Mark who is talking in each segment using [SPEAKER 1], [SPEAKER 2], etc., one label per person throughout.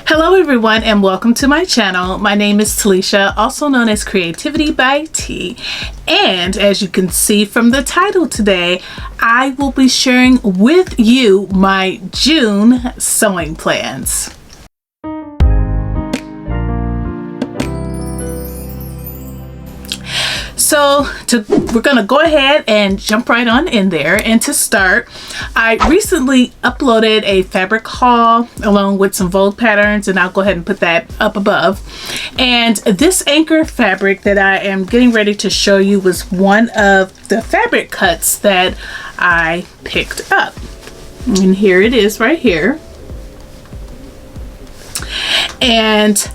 [SPEAKER 1] Hello everyone and welcome to my channel. My name is Talisha, also known as CreativiTeeByT, and as you can see from the title today, I will be sharing with you my June sewing plans. So we're gonna go ahead and jump right on in there. And to start, I recently uploaded a fabric haul along with some Vogue patterns, and I'll go ahead and put that up above. And this anchor fabric that I am getting ready to show you was one of the fabric cuts that I picked up. And here it is right here. And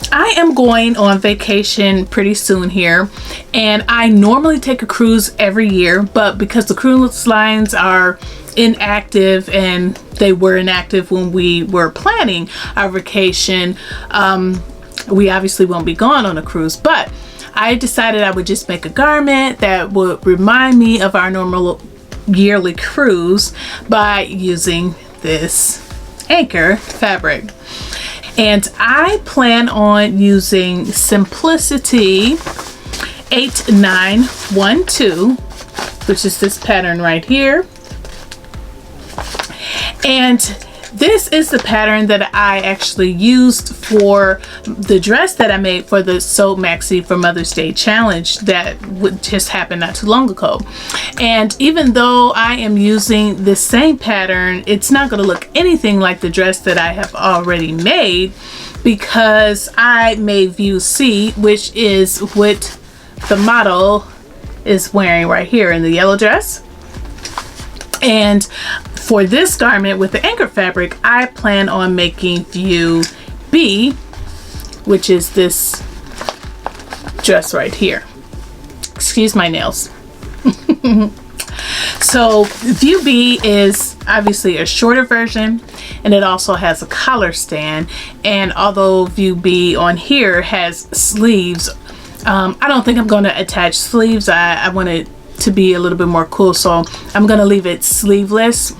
[SPEAKER 1] I am going on vacation pretty soon here, and I normally take a cruise every year, but because the cruise lines are inactive, and they were inactive when we were planning our vacation, we obviously won't be going on a cruise. But I decided I would just make a garment that would remind me of our normal yearly cruise by using this anchor fabric. And I plan on using Simplicity 8912, which is this pattern right here. And this is the pattern that I actually used for the dress that I made for the Sew Maxi for Mother's Day challenge that just happened not too long ago. And even though I am using the same pattern, it's not going to look anything like the dress that I have already made, because I made view C, which is what the model is wearing right here in the yellow dress. And for this garment with the anchor fabric, I plan on making view B, which is this dress right here. Excuse my nails. So view B is obviously a shorter version, and it also has a collar stand. And although view B on here has sleeves, I don't think I'm going to attach sleeves. I want it to be a little bit more cool, so I'm going to leave it sleeveless.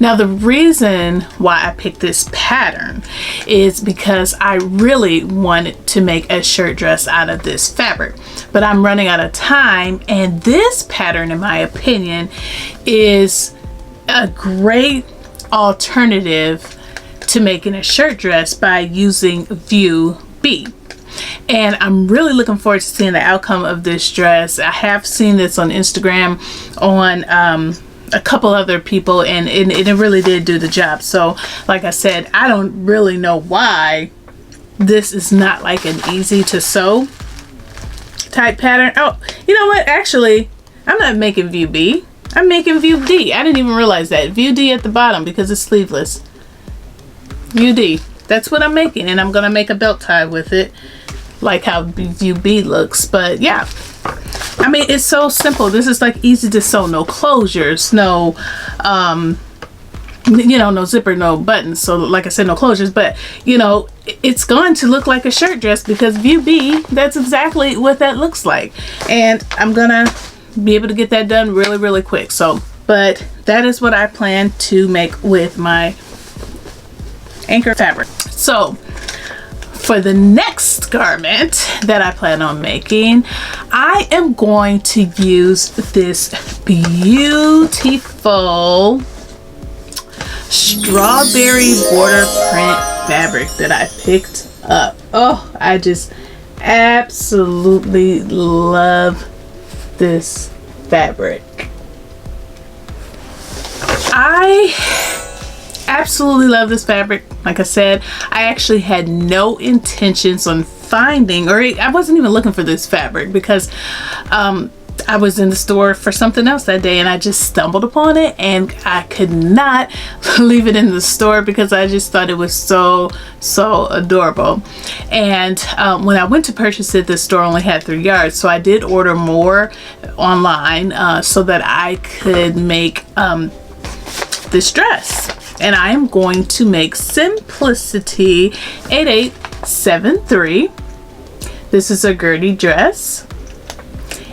[SPEAKER 1] Now, the reason why I picked this pattern is because I really wanted to make a shirt dress out of this fabric, but I'm running out of time, and this pattern, in my opinion, is a great alternative to making a shirt dress by using view B. And I'm really looking forward to seeing the outcome of this dress. I have seen this on Instagram on a couple other people, and it really did do the job. So like I said, I don't really know why this is not like an easy to sew type pattern. Oh, you know what? Actually, I'm not making view B. I'm making view D. I didn't even realize that. View D at the bottom because it's sleeveless. View D. That's what I'm making, and I'm gonna make a belt tie with it, like how view B looks. But yeah, I mean, it's so simple. This is like easy to sew. No closures, no you know, no zipper, no buttons. So like I said, no closures, but you know, it's going to look like a shirt dress because view B, that's exactly what that looks like. And I'm gonna be able to get that done really quick. So, but that is what I plan to make with my anchor fabric. So for the next garment that I plan on making, I am going to use this beautiful strawberry border print fabric that I picked up. Oh, I just absolutely love this fabric. I absolutely love this fabric. Like I said, I actually had no intentions on finding, or I wasn't even looking for this fabric because I was in the store for something else that day, and I just stumbled upon it, and I could not leave it in the store because I just thought it was so adorable. And when I went to purchase it, the store only had 3 yards, so I did order more online so that I could make this dress. And I am going to make Simplicity 8873. This is a Gertie dress.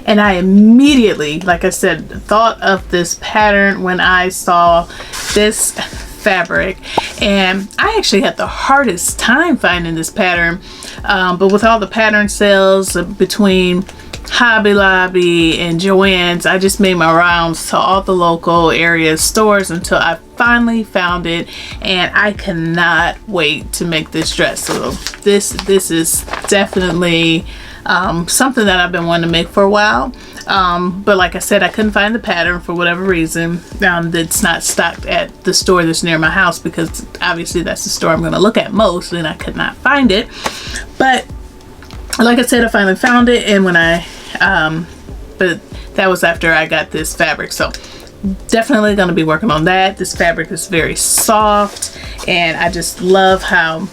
[SPEAKER 1] And I immediately, like I said, thought of this pattern when I saw this fabric, and I actually had the hardest time finding this pattern, but with all the pattern sales between Hobby Lobby and Joann's, I just made my rounds to all the local area stores until I finally found it, and I cannot wait to make this dress. So this is definitely something that I've been wanting to make for a while, but like I said, I couldn't find the pattern for whatever reason. That's not stocked at the store that's near my house, because obviously that's the store I'm going to look at most, and I could not find it. But like I said, I finally found it, and when I but that was after I got this fabric, so definitely going to be working on that. This fabric is very soft, and I just love how,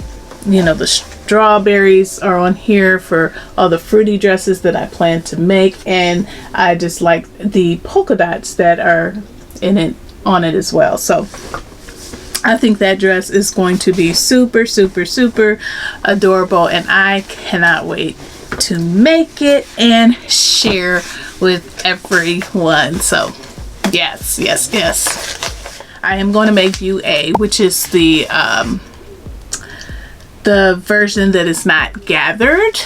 [SPEAKER 1] you know, the strawberries are on here for all the fruity dresses that I plan to make, and I just like the polka dots that are in it on it as well. So I think that dress is going to be super, super, super adorable, and I cannot wait to make it and share with everyone. So yes, yes, yes, I am going to make view A, which is the version that is not gathered,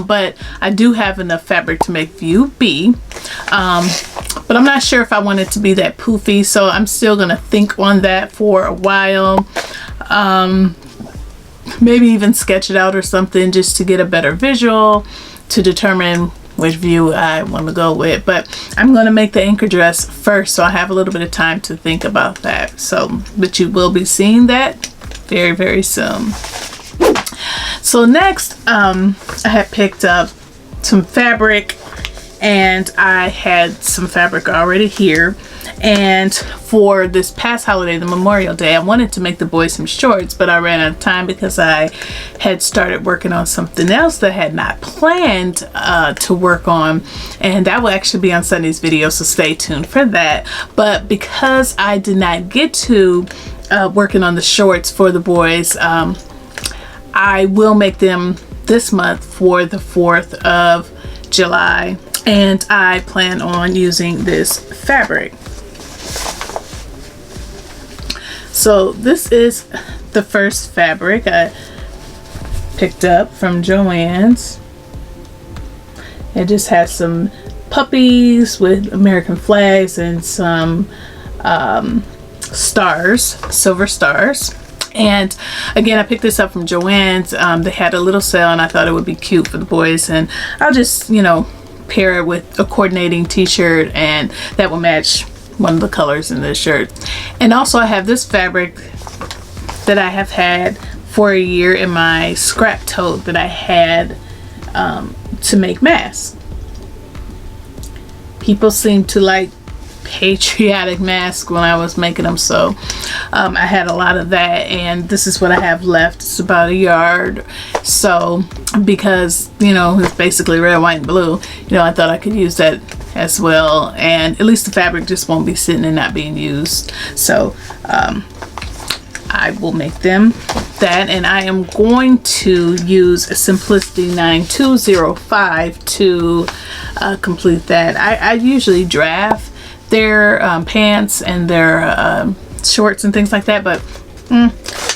[SPEAKER 1] but I do have enough fabric to make view B, but I'm not sure if I want it to be that poofy, so I'm still gonna think on that for a while. Maybe even sketch it out or something just to get a better visual to determine which view I want to go with. But I'm going to make the anchor dress first, so I have a little bit of time to think about that. So, but you will be seeing that very, very soon. So next, I had picked up some fabric, and I had some fabric already here. And for this past holiday, the Memorial Day, I wanted to make the boys some shorts, but I ran out of time because I had started working on something else that I had not planned to work on, and that will actually be on Sunday's video, so stay tuned for that. But because I did not get to working on the shorts for the boys, I will make them this month for the 4th of July, and I plan on using this fabric. So this is the first fabric I picked up from Joann's. It just has some puppies with American flags and some stars, silver stars. And again, I picked this up from Joann's. They had a little sale, and I thought it would be cute for the boys, and I'll just, you know, pair it with a coordinating t-shirt, and that will match one of the colors in this shirt. And also I have this fabric that I have had for a year in my scrap tote that I had to make masks. People seem to like patriotic masks when I was making them, so I had a lot of that, and this is what I have left. It's about a yard, so because, you know, it's basically red, white, and blue, you know, I thought I could use that as well, and at least the fabric just won't be sitting and not being used. So I will make them that, and I am going to use a Simplicity 9205 to complete that. I usually draft their pants and their shorts and things like that, but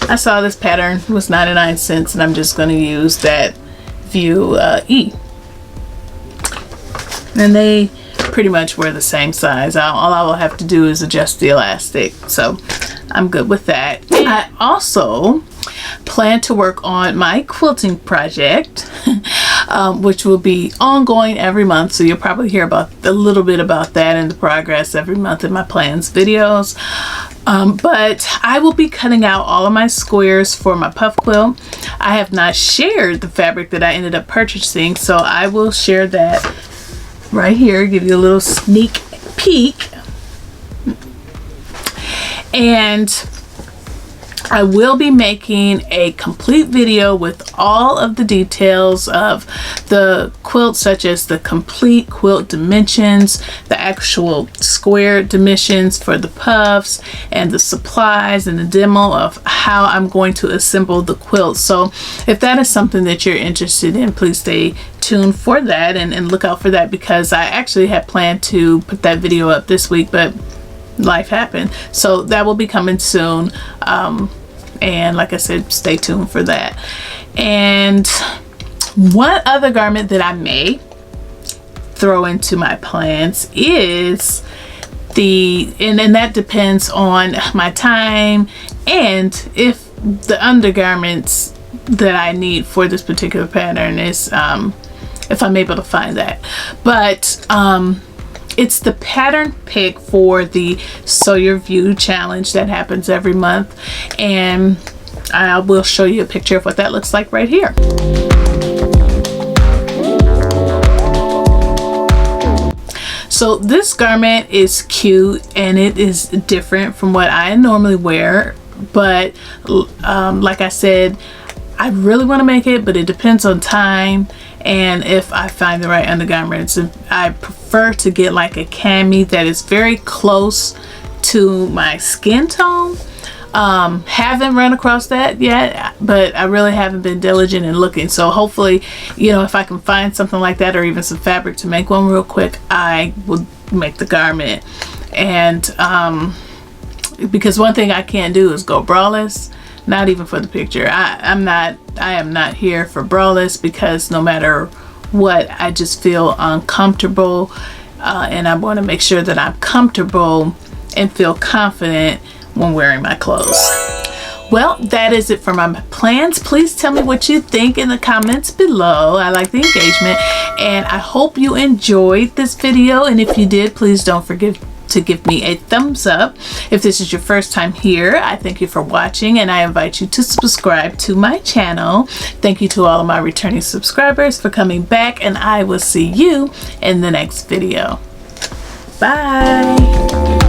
[SPEAKER 1] I saw this pattern was 99 cents, and I'm just going to use that view E, and they pretty much were the same size. All I will have to do is adjust the elastic, so I'm good with that. I also plan to work on my quilting project, which will be ongoing every month, so you'll probably hear about a little bit about that and the progress every month in my plans videos. But I will be cutting out all of my squares for my puff quilt. I have not shared the fabric that I ended up purchasing, so I will share that right here, give you a little sneak peek. And I will be making a complete video with all of the details of the quilt, such as the complete quilt dimensions, the actual square dimensions for the puffs, and the supplies, and the demo of how I'm going to assemble the quilt. So if that is something that you're interested in, please stay tuned for that and look out for that, because I actually had planned to put that video up this week, but life happened. So that will be coming soon. And like I said, stay tuned for that. And one other garment that I may throw into my plans is and that depends on my time and if the undergarments that I need for this particular pattern is if I'm able to find that. But it's the pattern pick for the Sew Your View challenge that happens every month, and I will show you a picture of what that looks like right here. So this garment is cute and it is different from what I normally wear, but like I said, I really want to make it, but it depends on time and if I find the right undergarments. I prefer to get like a cami that is very close to my skin tone. Haven't run across that yet, but I really haven't been diligent in looking. So hopefully, you know, if I can find something like that or even some fabric to make one real quick, I will make the garment. And because one thing I can't do is go braless, not even for the picture. I am not here for braless because no matter what, I just feel uncomfortable, and I want to make sure that I'm comfortable and feel confident when wearing my clothes. Well, that is it for my plans. Please tell me what you think in the comments below. I like the engagement, and I hope you enjoyed this video, and if you did, please don't forget to give me a thumbs up. If this is your first time here, I thank you for watching, and I invite you to subscribe to my channel. Thank you to all of my returning subscribers for coming back, and I will see you in the next video. Bye.